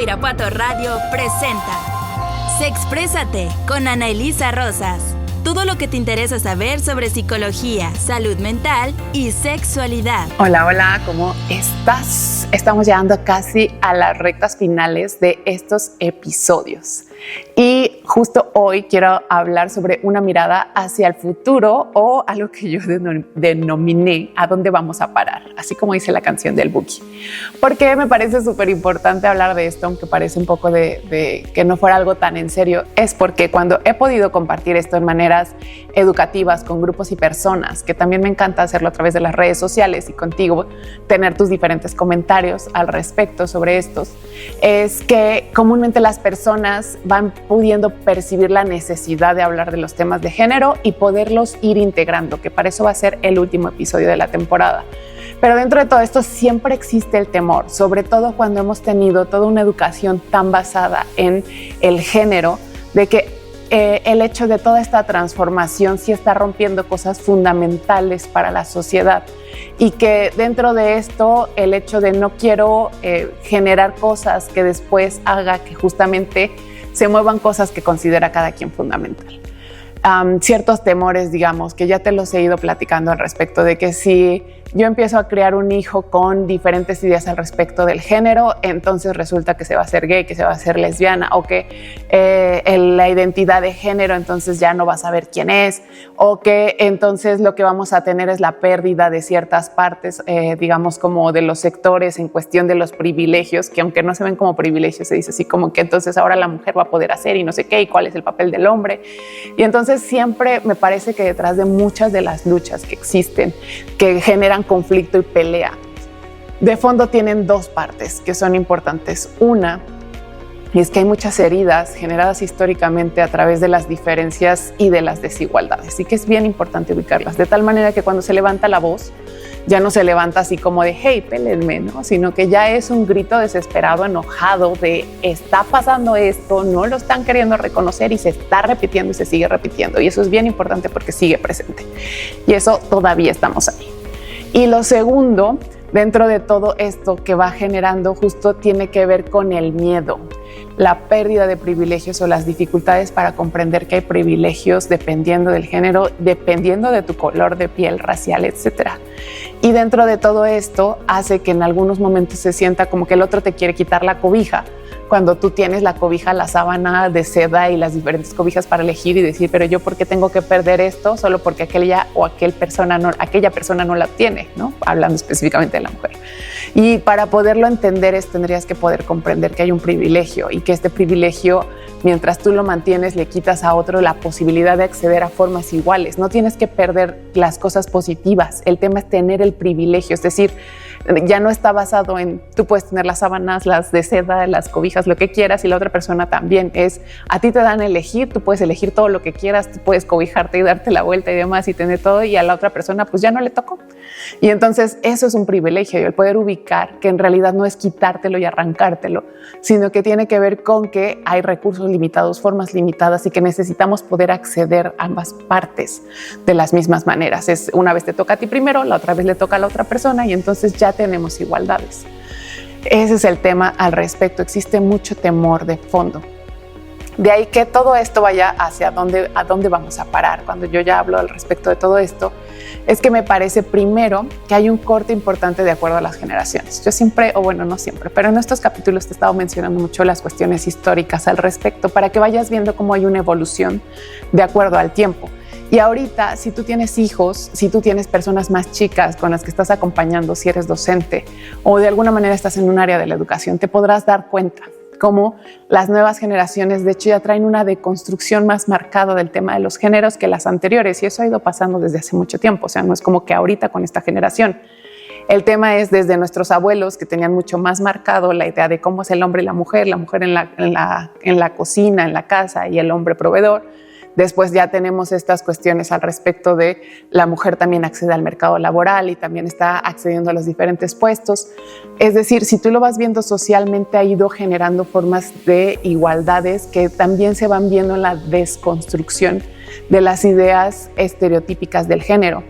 Irapuato Radio presenta Sexprésate con Ana Elisa Rosas. Todo lo que te interesa saber sobre psicología, salud mental y sexualidad. Hola, hola, ¿cómo estás? Estamos llegando casi a las rectas finales de estos episodios. Y justo hoy quiero hablar sobre una mirada hacia el futuro o algo que yo denominé a dónde vamos a parar, así como dice la canción del Buki. Porque me parece súper importante hablar de esto, aunque parece un poco de que no fuera algo tan en serio. Es porque cuando he podido compartir esto en maneras educativas con grupos y personas, que también me encanta hacerlo a través de las redes sociales y contigo, tener tus diferentes comentarios al respecto sobre estos, es que comúnmente las personas van pudiendo percibir la necesidad de hablar de los temas de género y poderlos ir integrando, que para eso va a ser el último episodio de la temporada. Pero dentro de todo esto siempre existe el temor, sobre todo cuando hemos tenido toda una educación tan basada en el género, de que el hecho de toda esta transformación sí está rompiendo cosas fundamentales para la sociedad y que dentro de esto el hecho de no quiero generar cosas que después haga que justamente se muevan cosas que considera cada quien fundamental. Ciertos temores, digamos, que ya te los he ido platicando al respecto de que si yo empiezo a criar un hijo con diferentes ideas al respecto del género, entonces resulta que se va a ser gay, que se va a ser lesbiana, o que la identidad de género entonces ya no va a saber quién es, o que entonces lo que vamos a tener es la pérdida de ciertas partes, digamos, como de los sectores en cuestión de los privilegios, que aunque no se ven como privilegios, se dice así como que entonces ahora la mujer va a poder hacer y no sé qué, y cuál es el papel del hombre. Y entonces siempre me parece que detrás de muchas de las luchas que existen, que generan conflicto y pelea, de fondo tienen dos partes que son importantes. Una, y es que hay muchas heridas generadas históricamente a través de las diferencias y de las desigualdades, y que es bien importante ubicarlas, de tal manera que cuando se levanta la voz, ya no se levanta así como de hey, pélenme, ¿no? Sino que ya es un grito desesperado, enojado de está pasando esto, no lo están queriendo reconocer y se está repitiendo y se sigue repitiendo, y eso es bien importante porque sigue presente, y eso todavía estamos ahí. Y lo segundo, dentro de todo esto que va generando, justo tiene que ver con el miedo, la pérdida de privilegios o las dificultades para comprender que hay privilegios dependiendo del género, dependiendo de tu color de piel, racial, etcétera. Y dentro de todo esto hace que en algunos momentos se sienta como que el otro te quiere quitar la cobija, cuando tú tienes la cobija, la sábana de seda y las diferentes cobijas para elegir y decir, pero yo ¿por qué tengo que perder esto solo porque aquella persona no la tiene, ¿no? Hablando específicamente de la mujer. Y para poderlo entender tendrías que poder comprender que hay un privilegio y que este privilegio, mientras tú lo mantienes, le quitas a otro la posibilidad de acceder a formas iguales. No tienes que perder las cosas positivas. El tema es tener el privilegio, es decir, ya no está basado en tú puedes tener las sábanas, las de seda, las cobijas, lo que quieras, y la otra persona también. Es a ti te dan a elegir, tú puedes elegir todo lo que quieras, tú puedes cobijarte y darte la vuelta y demás y tener todo, y a la otra persona pues ya no le tocó. Y entonces eso es un privilegio, el poder ubicar que en realidad no es quitártelo y arrancártelo, sino que tiene que ver con que hay recursos limitados, formas limitadas, y que necesitamos poder acceder a ambas partes de las mismas maneras. Es una vez te toca a ti primero, la otra vez le toca a la otra persona, y entonces ya tenemos igualdades. Ese es el tema al respecto. Existe mucho temor de fondo. De ahí que todo esto vaya hacia a dónde vamos a parar. Cuando yo ya hablo al respecto de todo esto, es que me parece primero que hay un corte importante de acuerdo a las generaciones. Yo siempre, o bueno, no siempre, pero en estos capítulos te he estado mencionando mucho las cuestiones históricas al respecto para que vayas viendo cómo hay una evolución de acuerdo al tiempo. Y ahorita, si tú tienes hijos, si tú tienes personas más chicas con las que estás acompañando, si eres docente o de alguna manera estás en un área de la educación, te podrás dar cuenta cómo las nuevas generaciones de hecho ya traen una deconstrucción más marcada del tema de los géneros que las anteriores, y eso ha ido pasando desde hace mucho tiempo. O sea, no es como que ahorita con esta generación. El tema es desde nuestros abuelos, que tenían mucho más marcado la idea de cómo es el hombre y la mujer en la cocina, en la casa, y el hombre proveedor. Después ya tenemos estas cuestiones al respecto de la mujer también accede al mercado laboral y también está accediendo a los diferentes puestos. Es decir, si tú lo vas viendo socialmente, ha ido generando formas de igualdades que también se van viendo en la desconstrucción de las ideas estereotípicas del género.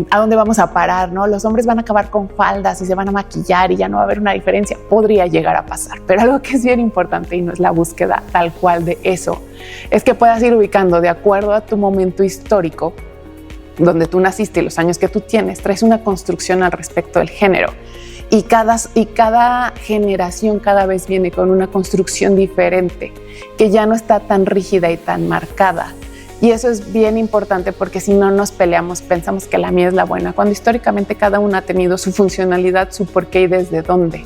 ¿A dónde vamos a parar? ¿No? Los hombres van a acabar con faldas y se van a maquillar y ya no va a haber una diferencia. Podría llegar a pasar, pero algo que es bien importante y no es la búsqueda tal cual de eso, es que puedas ir ubicando de acuerdo a tu momento histórico, donde tú naciste y los años que tú tienes, traes una construcción al respecto del género. Y cada generación cada vez viene con una construcción diferente, que ya no está tan rígida y tan marcada. Y eso es bien importante porque si no nos peleamos, pensamos que la mía es la buena, cuando históricamente cada una ha tenido su funcionalidad, su porqué y desde dónde.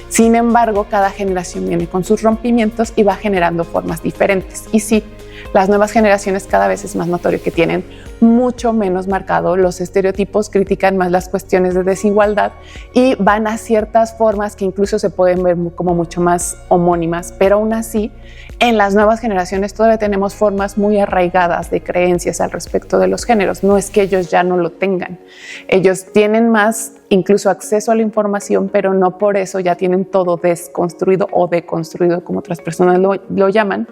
Sin embargo, cada generación viene con sus rompimientos y va generando formas diferentes. Y sí, las nuevas generaciones cada vez es más notorio que tienen mucho menos marcado los estereotipos, critican más las cuestiones de desigualdad y van a ciertas formas que incluso se pueden ver como mucho más homónimas, pero aún así en las nuevas generaciones todavía tenemos formas muy arraigadas de creencias al respecto de los géneros. No es que ellos ya no lo tengan, ellos tienen más incluso acceso a la información, pero no por eso ya tienen todo desconstruido o deconstruido, como otras personas lo llaman.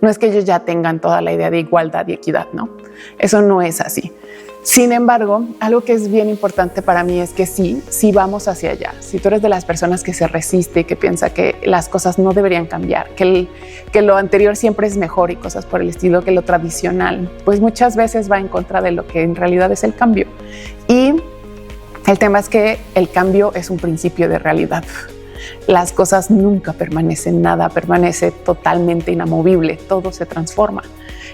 No es que ellos ya tengan toda la idea de igualdad y equidad, ¿no? Eso no es así. Sin embargo, algo que es bien importante para mí es que sí vamos hacia allá. Si tú eres de las personas que se resiste y que piensa que las cosas no deberían cambiar, que lo anterior siempre es mejor y cosas por el estilo, que lo tradicional, pues muchas veces va en contra de lo que en realidad es el cambio. Y el tema es que el cambio es un principio de realidad. Las cosas nunca permanecen, nada permanece totalmente inamovible, todo se transforma.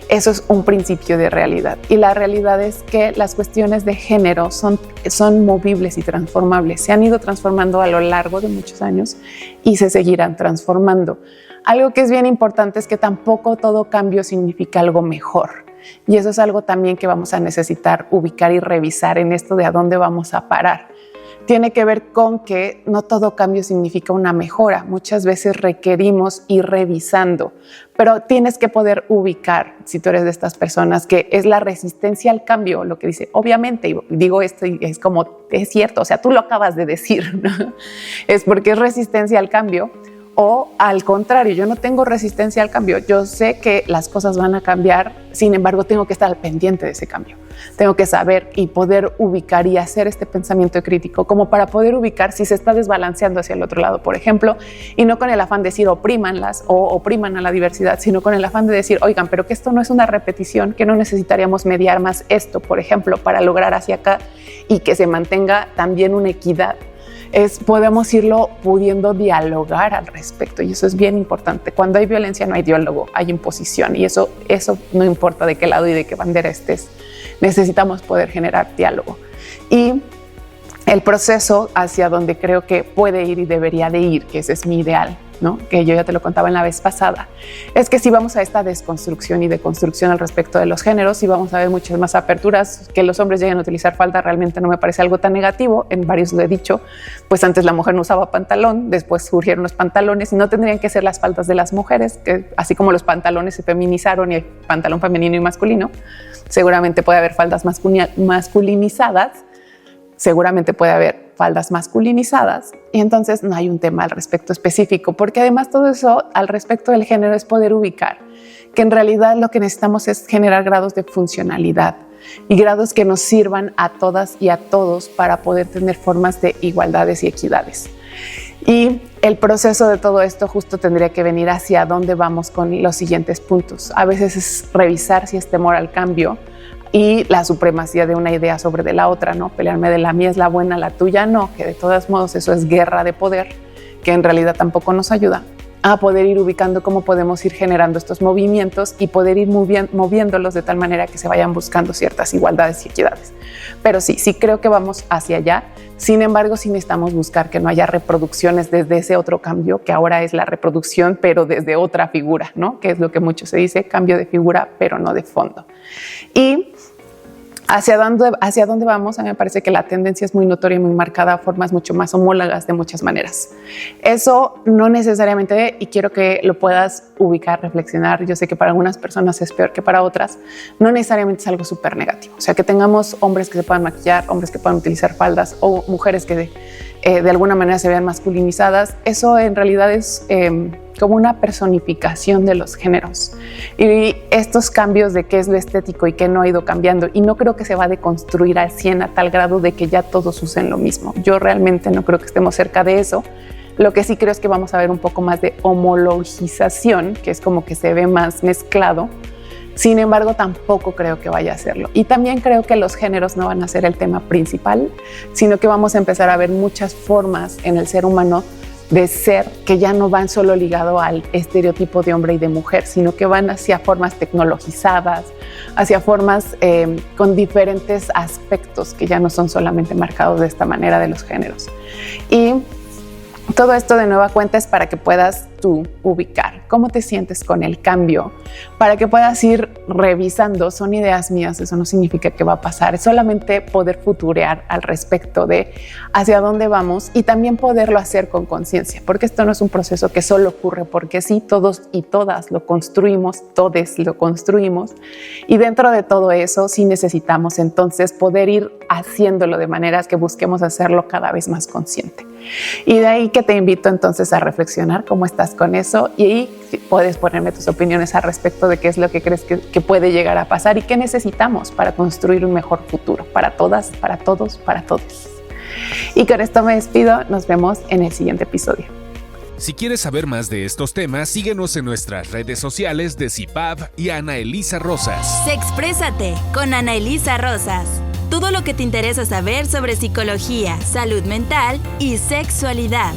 Eso es un principio de realidad. Y la realidad es que las cuestiones de género son movibles y transformables. Se han ido transformando a lo largo de muchos años y se seguirán transformando. Algo que es bien importante es que tampoco todo cambio significa algo mejor. Y eso es algo también que vamos a necesitar ubicar y revisar en esto de a dónde vamos a parar. Tiene que ver con que no todo cambio significa una mejora. Muchas veces requerimos ir revisando, pero tienes que poder ubicar, si tú eres de estas personas, que es la resistencia al cambio, lo que dice, obviamente, y digo esto y es como, es cierto, o sea, tú lo acabas de decir, ¿no? Es porque es resistencia al cambio. O al contrario, yo no tengo resistencia al cambio. Yo sé que las cosas van a cambiar, sin embargo, tengo que estar al pendiente de ese cambio. Tengo que saber y poder ubicar y hacer este pensamiento crítico como para poder ubicar si se está desbalanceando hacia el otro lado, por ejemplo, y no con el afán de decir oprímanlas o opriman a la diversidad, sino con el afán de decir, oigan, pero que esto no es una repetición, que no necesitaríamos mediar más esto, por ejemplo, para lograr hacia acá y que se mantenga también una equidad. Podemos irlo pudiendo dialogar al respecto y eso es bien importante. Cuando hay violencia no hay diálogo, hay imposición y eso no importa de qué lado y de qué bandera estés, necesitamos poder generar diálogo. Y el proceso hacia donde creo que puede ir y debería de ir, que ese es mi ideal, ¿no? Que yo ya te lo contaba en la vez pasada, es que si vamos a esta desconstrucción y deconstrucción al respecto de los géneros, si vamos a ver muchas más aperturas, que los hombres lleguen a utilizar falda realmente no me parece algo tan negativo, en varios lo he dicho, pues antes la mujer no usaba pantalón, después surgieron los pantalones y no tendrían que ser las faldas de las mujeres, que así como los pantalones se feminizaron y hay pantalón femenino y masculino, seguramente puede haber faldas masculinizadas, seguramente puede haber faldas masculinizadas y entonces no hay un tema al respecto específico, porque además todo eso al respecto del género es poder ubicar que en realidad lo que necesitamos es generar grados de funcionalidad y grados que nos sirvan a todas y a todos para poder tener formas de igualdades y equidades. Y el proceso de todo esto justo tendría que venir hacia dónde vamos con los siguientes puntos. A veces es revisar si es temor al cambio y la supremacía de una idea sobre de la otra, ¿no? Pelearme de la mía es la buena, la tuya no, que de todos modos eso es guerra de poder, que en realidad tampoco nos ayuda a poder ir ubicando cómo podemos ir generando estos movimientos y poder ir moviéndolos de tal manera que se vayan buscando ciertas igualdades y equidades. Pero sí creo que vamos hacia allá. Sin embargo, sí necesitamos buscar que no haya reproducciones desde ese otro cambio, que ahora es la reproducción, pero desde otra figura, ¿no? Que es lo que mucho se dice, cambio de figura, pero no de fondo. Y hacia dónde vamos, a mí me parece que la tendencia es muy notoria y muy marcada a formas mucho más homólogas de muchas maneras. Eso no necesariamente, y quiero que lo puedas ubicar, reflexionar, yo sé que para algunas personas es peor que para otras, no necesariamente es algo súper negativo. O sea, que tengamos hombres que se puedan maquillar, hombres que puedan utilizar faldas o mujeres que de alguna manera se vean masculinizadas, eso en realidad es como una personificación de los géneros. Y estos cambios de qué es lo estético y qué no ha ido cambiando. Y no creo que se va a deconstruir al 100 a tal grado de que ya todos usen lo mismo. Yo realmente no creo que estemos cerca de eso. Lo que sí creo es que vamos a ver un poco más de homologización, que es como que se ve más mezclado. Sin embargo, tampoco creo que vaya a serlo. Y también creo que los géneros no van a ser el tema principal, sino que vamos a empezar a ver muchas formas en el ser humano de ser que ya no van solo ligado al estereotipo de hombre y de mujer, sino que van hacia formas tecnologizadas, hacia formas con diferentes aspectos que ya no son solamente marcados de esta manera de los géneros. Y todo esto de nueva cuenta es para que puedas tú ubicar cómo te sientes con el cambio, para que puedas ir revisando. Son ideas mías, eso no significa que va a pasar, es solamente poder futurear al respecto de hacia dónde vamos y también poderlo hacer con conciencia, porque esto no es un proceso que solo ocurre porque sí, todos y todas lo construimos, todes lo construimos, y dentro de todo eso sí necesitamos entonces poder ir haciéndolo de maneras que busquemos hacerlo cada vez más consciente. Y de ahí que te invito entonces a reflexionar cómo estás con eso, y ahí puedes ponerme tus opiniones al respecto de qué es lo que crees que puede llegar a pasar y qué necesitamos para construir un mejor futuro para todas, para todos, para todos. Y con esto me despido, nos vemos en el siguiente episodio. Si quieres saber más de estos temas, síguenos en nuestras redes sociales de CIPAV y Ana Elisa Rosas. Sexprésate con Ana Elisa Rosas. Todo lo que te interesa saber sobre psicología, salud mental y sexualidad.